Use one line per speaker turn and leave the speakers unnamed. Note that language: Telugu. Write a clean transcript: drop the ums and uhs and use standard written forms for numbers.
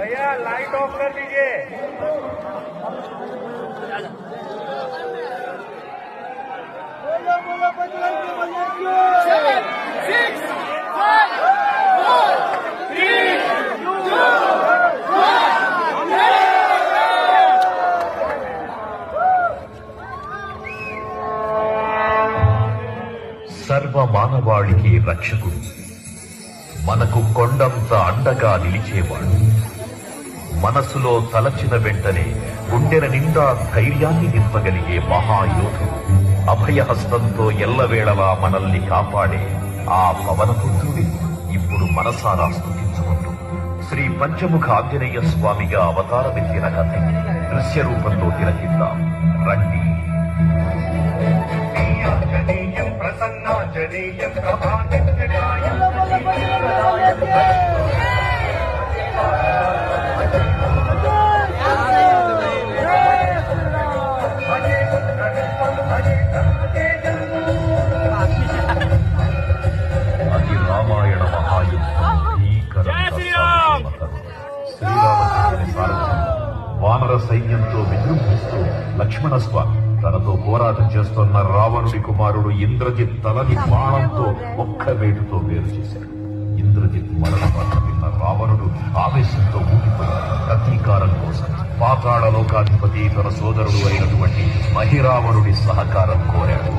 भैया लाइट ऑफ कर दीजिए।
Seven, 6, 5, 4, 3, 2, 1.
సర్వ మానవాళికి రక్షకుడు, మనకు కొండంత అండగా నిలిచేవాడు, మనసులో తలచిన వెంటనే గుండెల నిండా ధైర్యాన్ని నింపగలిగే మహాయోధుడు, అభయహస్తంతో ఎల్లవేళలా మనల్ని కాపాడే ఆ పవనపుత్రుడి ఇప్పుడు మనసారా స్తుతించుకుంటూ శ్రీ పంచముఖ ఆంజనేయ స్వామిగా అవతారమెత్తిన కథ దృశ్య రూపంలో తిలకిద్దాం రండి.
ప్రసన్నాంజనేయం ప్రభాతం
అది రామాయణ మహాయుద్ధం శ్రీరామచంద్రుని సారథ్యం వానర సైన్యంతో విజృంభిస్తూ లక్ష్మణస్వామి తనతో పోరాటం చేస్తున్న రావణుడి కుమారుడు ఇంద్రజిత్ తలని బాణంతో ఒక్క వేటుతో వేరు చేశాడు. ఇంద్రజిత్ మరణ వార్త విన్న రావణుడు ఆవేశంతో ఊగిపోయాడు. ప్రతీకారం కోసం పాతాళ లోకాధిపతి తన సోదరుడు అయినటువంటి మహిరావణుడి సహకారం కోరాడు.